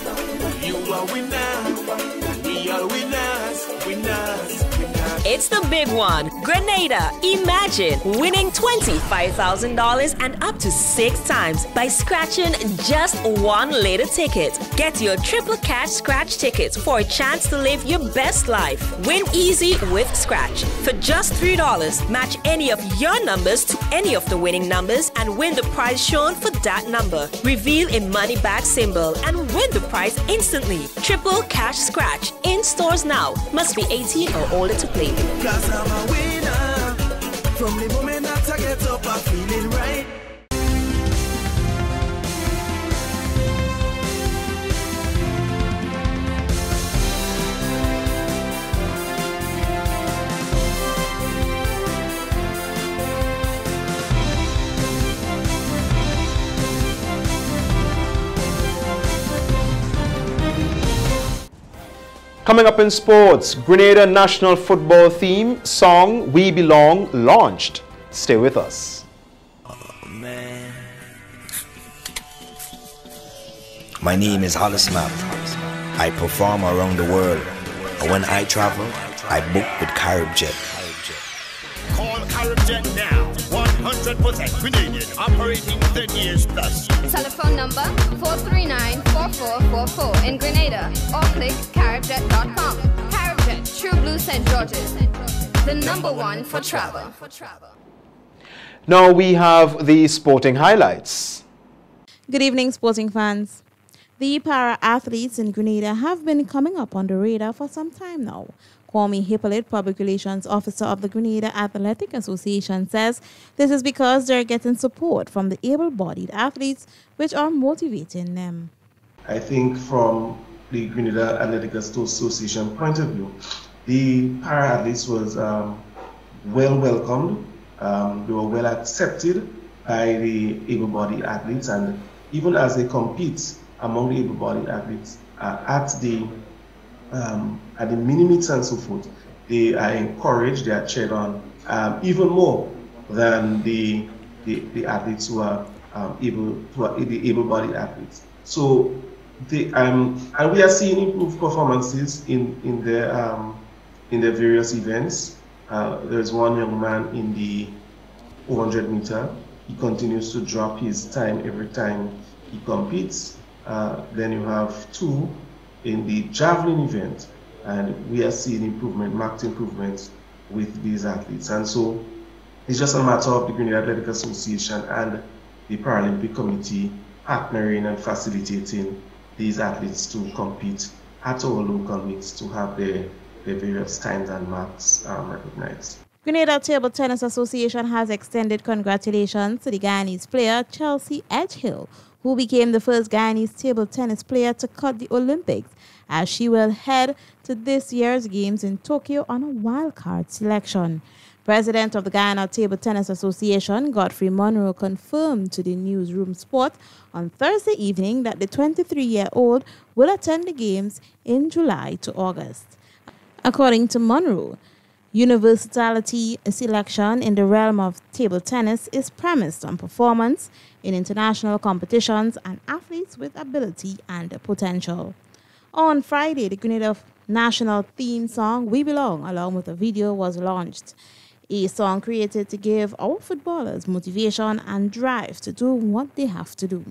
You are winner. We are winners. Winners. Winners. It's the big one. Grenada. Imagine winning $25,000 and up to 6 times by scratching just one lotto ticket. Get your triple cash scratch tickets for a chance to live your best life. Win easy with Scratch. For just $3, match any of your numbers to any of the winning numbers and win the prize shown for that number. Reveal a money back symbol and win the prize instantly. Triple cash scratch in stores now. Must be 18 or older to play. Cause I'm a winner. From the moment that I get up, I'm feeling right. Coming up in sports, Grenada national football theme song We Belong launched. Stay with us. Oh, man. My name is Hollis Map. I perform around the world. And when I travel, I book with CaribJet. Call CaribJet now. 100% Grenadian, operating 30 years plus. Telephone number 439-4444 in Grenada or click caribjet.com. CaribJet, True Blue St. George's, the #1 for travel. Now we have the sporting highlights. Good evening, sporting fans. The para-athletes in Grenada have been coming up on the radar for some time now. Kwame Hippolyte, Public Relations Officer of the Grenada Athletic Association, says this is because they're getting support from the able-bodied athletes, which are motivating them. I think from the Grenada Athletic Association point of view, the para-athletes was well welcomed. They were well accepted by the able-bodied athletes, and even as they compete among the able-bodied athletes at the mini meets and so forth, they are encouraged, they are cheered on even more than the athletes who are the able-bodied athletes. So and we are seeing improved performances in their various events. There's one young man in the 400 meter. He continues to drop his time every time he competes. Then you have 2 in the javelin event, and we are seeing marked improvements with these athletes. And so it's just a matter of the Grenada Athletic Association and the Paralympic Committee partnering and facilitating these athletes to compete at our local meets to have their various times and marks recognized. Grenada Table Tennis Association has extended congratulations to the Guyanese player Chelsea Edgehill, who became the first Guyanese table tennis player to cut the Olympics, as she will head to this year's games in Tokyo on a wildcard selection. President of the Guyana Table Tennis Association, Godfrey Monroe, confirmed to the Newsroom Sport on Thursday evening that the 23-year-old will attend the games in July to August. According to Monroe, universality selection in the realm of table tennis is premised on performance in international competitions and athletes with ability and potential. On Friday, the Grenada national theme song We Belong, along with a video, was launched. A song created to give our footballers motivation and drive to do what they have to do.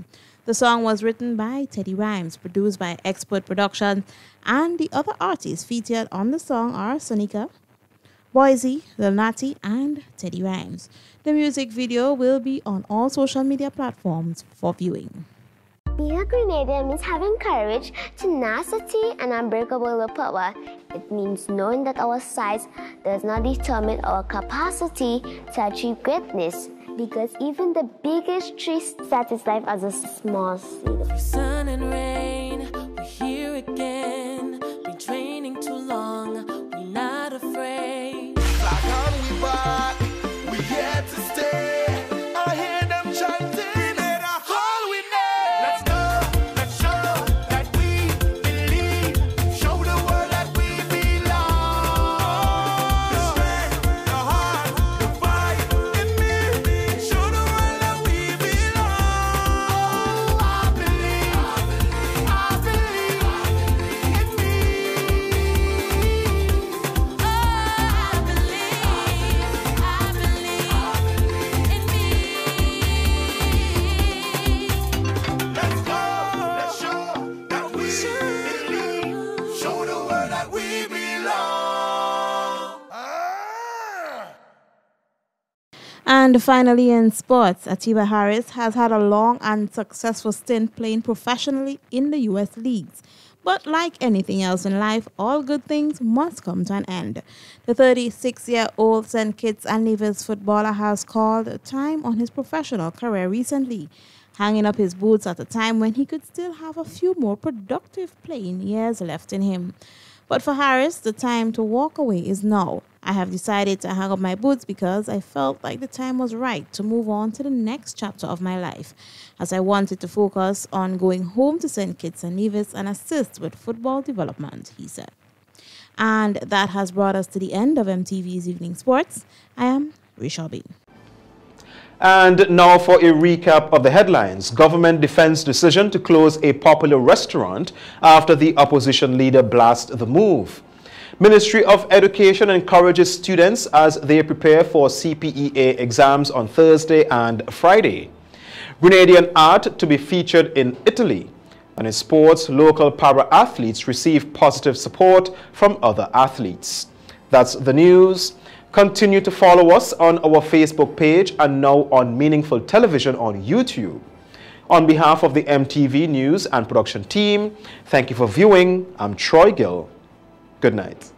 The song was written by Teddy Rhymes, produced by Expert Production, and the other artists featured on the song are Sonika, Boise, Lil Natty, and Teddy Rhymes. The music video will be on all social media platforms for viewing. Being a Grenadian means having courage, tenacity, and unbreakable willpower. It means knowing that our size does not determine our capacity to achieve greatness, because even the biggest tree starts its life as a small seed. Sun and rain, we're here again. Been training too long, we're not afraid. Like on we back, we here to stay. I hear them chanting. And finally in sports, Atiba Harris has had a long and successful stint playing professionally in the U.S. leagues. But like anything else in life, all good things must come to an end. The 36-year-old St. Kitts and Nevis footballer has called time on his professional career recently, hanging up his boots at a time when he could still have a few more productive playing years left in him. But for Harris, the time to walk away is now. I have decided to hang up my boots because I felt like the time was right to move on to the next chapter of my life, as I wanted to focus on going home to St. Kitts and Nevis and assist with football development, he said. And that has brought us to the end of MTV's Evening Sports. I am Rishabhi. And now for a recap of the headlines. Government defends decision to close a popular restaurant after the opposition leader blasts the move. Ministry of Education encourages students as they prepare for CPEA exams on Thursday and Friday. Grenadian art to be featured in Italy. And in sports, local para-athletes receive positive support from other athletes. That's the news. Continue to follow us on our Facebook page and now on Meaningful Television on YouTube. On behalf of the MTV News and production team, thank you for viewing. I'm Troy Gill. Good night.